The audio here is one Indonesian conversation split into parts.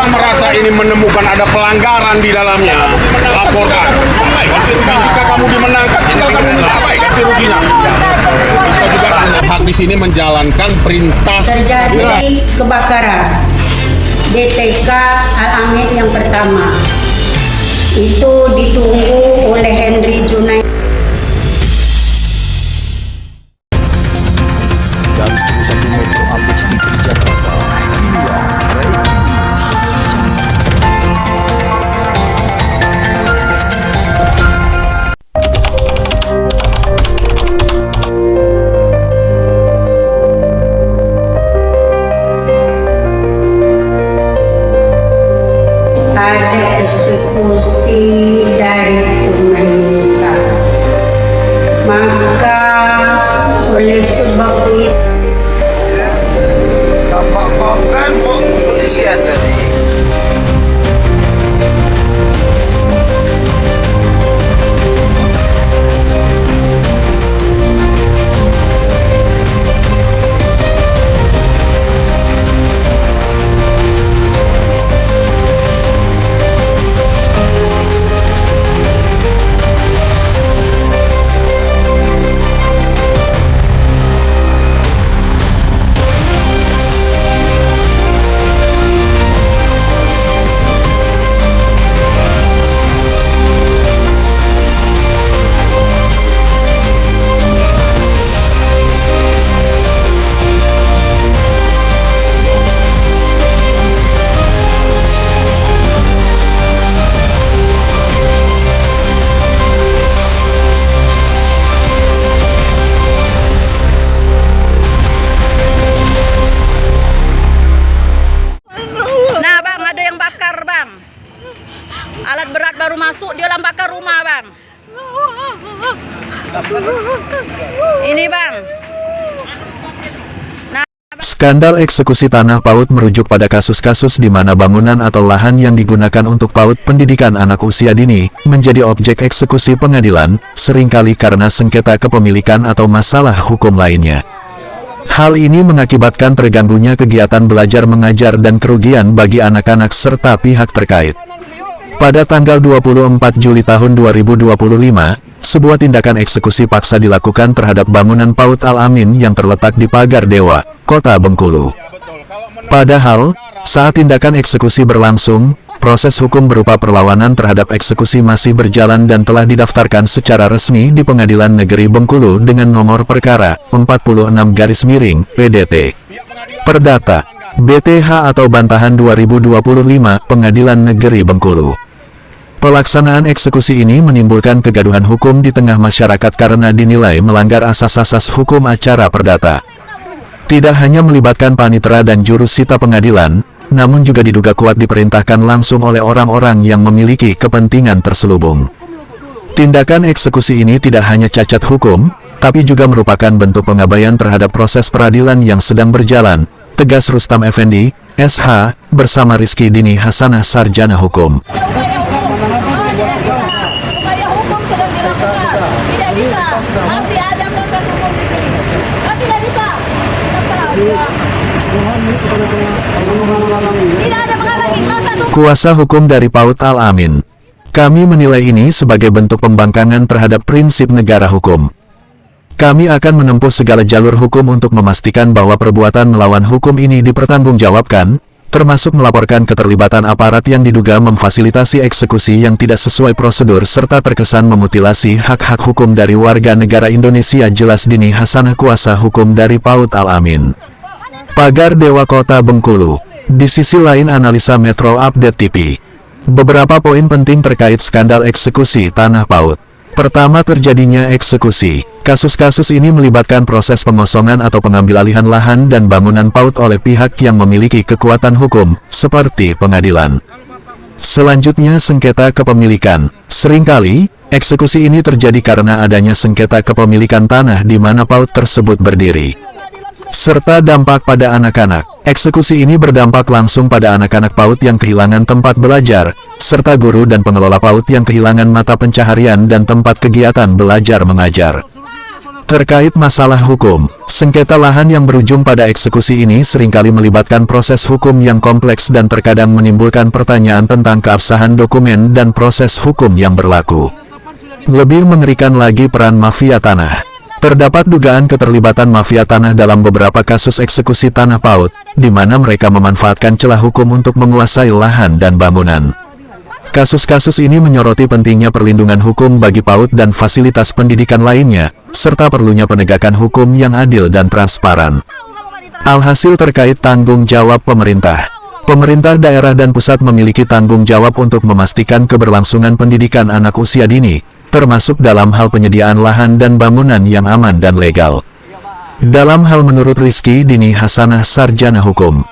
Anda merasa ini menemukan ada pelanggaran di dalamnya, laporkan. Jika kamu dimenangkan, tinggal kamu minta ganti ruginya. Kita juga hak di sini menjalankan perintah. Terjadi kebakaran DTK Al-Amin yang pertama. Itu ditunggu oleh Henry Junaid. Garis 21 Metro update di Jakarta. Inilah breaking news. Ada eksekusi dari pemerintah, maka oleh sebab itu Kan polisian tadi. Alat berat baru masuk, dia bakar rumah, Bang. Ini, Bang. Skandal eksekusi tanah PAUD merujuk pada kasus-kasus di mana bangunan atau lahan yang digunakan untuk PAUD pendidikan anak usia dini menjadi objek eksekusi pengadilan, seringkali karena sengketa kepemilikan atau masalah hukum lainnya. Hal ini mengakibatkan terganggunya kegiatan belajar mengajar dan kerugian bagi anak-anak serta pihak terkait. Pada tanggal 24 Juli tahun 2025, sebuah tindakan eksekusi paksa dilakukan terhadap bangunan PAUD Al-Amin yang terletak di Pagar Dewa, Kota Bengkulu. Padahal, saat tindakan eksekusi berlangsung, proses hukum berupa perlawanan terhadap eksekusi masih berjalan dan telah didaftarkan secara resmi di Pengadilan Negeri Bengkulu dengan nomor perkara 46-PDT. Perdata, BTH atau Bantahan 2025 Pengadilan Negeri Bengkulu. Pelaksanaan eksekusi ini menimbulkan kegaduhan hukum di tengah masyarakat karena dinilai melanggar asas-asas hukum acara perdata. Tidak hanya melibatkan panitera dan jurusita pengadilan, namun juga diduga kuat diperintahkan langsung oleh orang-orang yang memiliki kepentingan terselubung. Tindakan eksekusi ini tidak hanya cacat hukum, tapi juga merupakan bentuk pengabaian terhadap proses peradilan yang sedang berjalan, tegas Rustam Effendi, SH, bersama Rizky Dini Hasanah Sarjana Hukum. Upaya hukum sedang dilakukan. Tidak bisa. Masih ada proses hukum di sini. Tidak bisa. Tidak ada menghalangi proses hukum. Kuasa hukum dari PAUD Al-Amin. Kami menilai ini sebagai bentuk pembangkangan terhadap prinsip negara hukum. Kami akan menempuh segala jalur hukum untuk memastikan bahwa perbuatan melawan hukum ini dipertanggungjawabkan, termasuk melaporkan keterlibatan aparat yang diduga memfasilitasi eksekusi yang tidak sesuai prosedur serta terkesan memutilasi hak-hak hukum dari warga negara Indonesia. Jelas Dini Hasanah, kuasa hukum dari PAUD Al-Amin. Pagar Dewa, Kota Bengkulu. Di sisi lain, analisa Metro Update TV. Beberapa poin penting terkait skandal eksekusi tanah PAUD. Pertama, terjadinya eksekusi. Kasus-kasus ini melibatkan proses pengosongan atau pengambil alihan lahan dan bangunan PAUD oleh pihak yang memiliki kekuatan hukum, seperti pengadilan. Selanjutnya, sengketa kepemilikan. Seringkali, eksekusi ini terjadi karena adanya sengketa kepemilikan tanah di mana PAUD tersebut berdiri. Serta dampak pada anak-anak. Eksekusi ini berdampak langsung pada anak-anak PAUD yang kehilangan tempat belajar, serta guru dan pengelola PAUD yang kehilangan mata pencaharian dan tempat kegiatan belajar mengajar. Terkait masalah hukum, sengketa lahan yang berujung pada eksekusi ini seringkali melibatkan proses hukum yang kompleks dan terkadang menimbulkan pertanyaan tentang keabsahan dokumen dan proses hukum yang berlaku. Lebih mengerikan lagi peran mafia tanah. Terdapat dugaan keterlibatan mafia tanah dalam beberapa kasus eksekusi tanah PAUD, di mana mereka memanfaatkan celah hukum untuk menguasai lahan dan bangunan. Kasus-kasus ini menyoroti pentingnya perlindungan hukum bagi PAUD dan fasilitas pendidikan lainnya, serta perlunya penegakan hukum yang adil dan transparan. Alhasil terkait tanggung jawab pemerintah. Pemerintah daerah dan pusat memiliki tanggung jawab untuk memastikan keberlangsungan pendidikan anak usia dini, termasuk dalam hal penyediaan lahan dan bangunan yang aman dan legal. Dalam hal menurut Rizky Dini Hasanah Sarjana Hukum,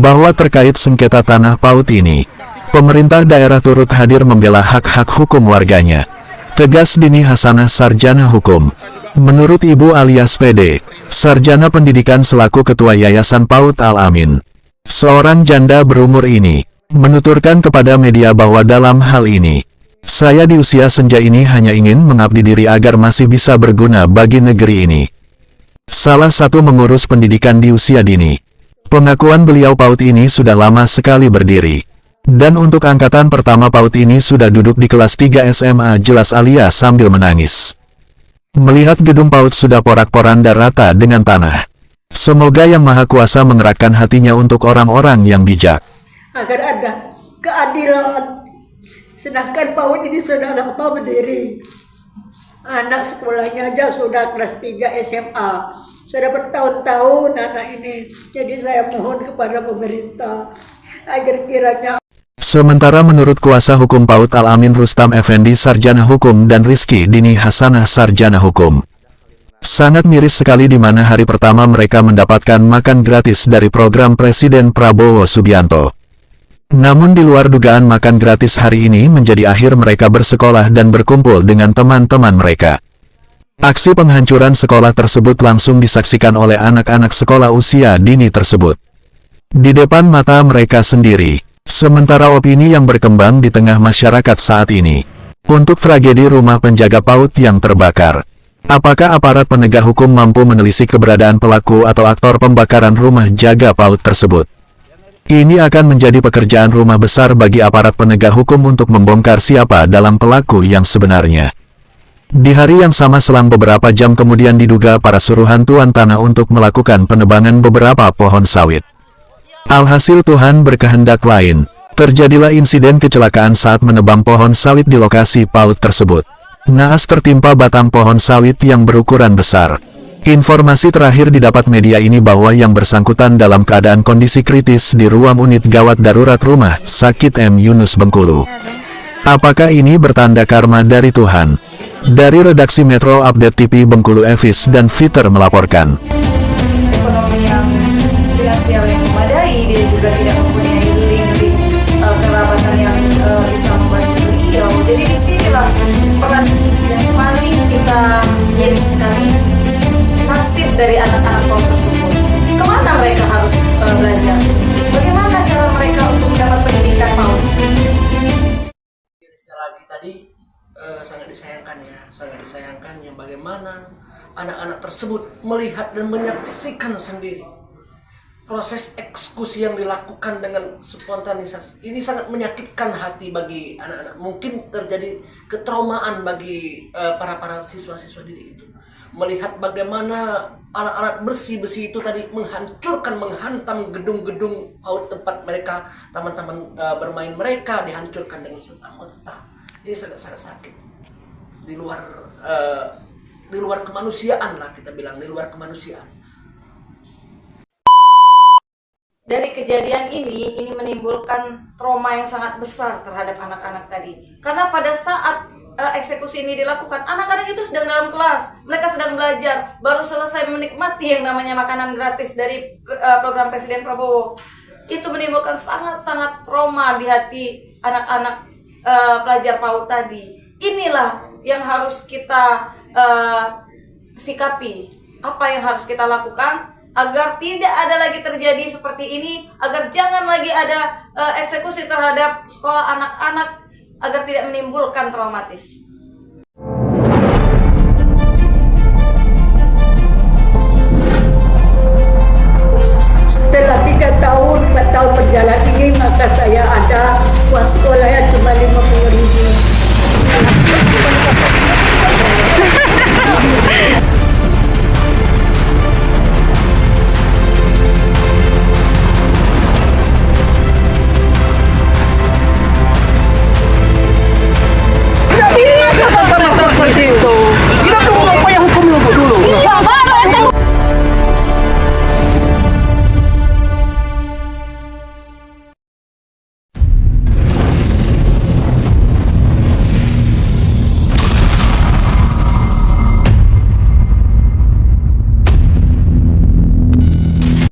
bahwa terkait sengketa tanah PAUD ini, pemerintah daerah turut hadir membela hak-hak hukum warganya. Tegas Dini Hasanah Sarjana Hukum. Menurut Ibu alias PD, Sarjana Pendidikan selaku Ketua Yayasan PAUD Al-Amin, seorang janda berumur ini, menuturkan kepada media bahwa dalam hal ini, saya di usia senja ini hanya ingin mengabdi diri agar masih bisa berguna bagi negeri ini. Salah satu mengurus pendidikan di usia dini. Pengakuan beliau PAUD ini sudah lama sekali berdiri. Dan untuk angkatan pertama PAUD ini sudah duduk di kelas 3 SMA, jelas Alia sambil menangis. Melihat gedung PAUD sudah porak-poranda rata dengan tanah. Semoga Yang Maha Kuasa mengerakkan hatinya untuk orang-orang yang bijak. Agar ada keadilan. Sedangkan PAUD ini sudah lama berdiri. Anak sekolahnya aja sudah kelas 3 SMA. Sudah bertahun-tahun anak ini. Jadi saya mohon kepada pemerintah agar kiranya. Sementara menurut kuasa hukum PAUD Al-Amin Rustam Effendi Sarjana Hukum dan Rizky Dini Hasanah Sarjana Hukum, sangat miris sekali di mana hari pertama mereka mendapatkan makan gratis dari program Presiden Prabowo Subianto. Namun di luar dugaan makan gratis hari ini menjadi akhir mereka bersekolah dan berkumpul dengan teman-teman mereka. Aksi penghancuran sekolah tersebut langsung disaksikan oleh anak-anak sekolah usia dini tersebut. Di depan mata mereka sendiri. Sementara opini yang berkembang di tengah masyarakat saat ini, untuk tragedi rumah penjaga PAUD yang terbakar, apakah aparat penegak hukum mampu menelisik keberadaan pelaku atau aktor pembakaran rumah jaga PAUD tersebut? Ini akan menjadi pekerjaan rumah besar bagi aparat penegak hukum untuk membongkar siapa dalam pelaku yang sebenarnya. Di hari yang sama selang beberapa jam kemudian diduga para suruhan tuan tanah untuk melakukan penebangan beberapa pohon sawit. Alhasil Tuhan berkehendak lain, terjadilah insiden kecelakaan saat menebang pohon sawit di lokasi PAUD tersebut. Naas tertimpa batang pohon sawit yang berukuran besar. Informasi terakhir didapat media ini bahwa yang bersangkutan dalam keadaan kondisi kritis di ruang unit gawat darurat Rumah Sakit M. Yunus Bengkulu. Apakah ini bertanda karma dari Tuhan? Dari redaksi Metro Update TV Bengkulu, Evis dan Fiter melaporkan. Ekonomi yang finansial yang memadai, dia juga tidak mempunyai link-link kerabatan yang bisa membantu beliau. Jadi disinilah peran yang paling kita miris sekali, nasib dari anak-anak PAUD tersebut. Kemana mereka harus belajar? Bagaimana cara mereka untuk mendapat pendidikan PAUD? Lagi tadi sangat disayangkan yang bagaimana anak-anak tersebut melihat dan menyaksikan sendiri proses eksekusi yang dilakukan dengan spontanisasi. Ini sangat menyakitkan hati bagi anak-anak. Mungkin terjadi ketraumaan bagi para siswa-siswa didik itu. Melihat bagaimana alat-alat besi itu tadi menghantam gedung-gedung PAUD tempat mereka, taman-taman bermain mereka dihancurkan dengan serta-merta. Ini sangat sakit. Di luar kemanusiaan lah kita bilang, di luar kemanusiaan. Dari kejadian ini menimbulkan trauma yang sangat besar terhadap anak-anak tadi. Karena pada saat eksekusi ini dilakukan, anak-anak itu sedang dalam kelas, mereka sedang belajar, baru selesai menikmati yang namanya makanan gratis dari program Presiden Prabowo. Itu menimbulkan sangat-sangat trauma di hati anak-anak pelajar PAUD tadi. Inilah yang harus kita sikapi. Apa yang harus kita lakukan agar tidak ada lagi terjadi seperti ini, agar jangan lagi ada eksekusi terhadap sekolah anak-anak, agar tidak menimbulkan traumatis.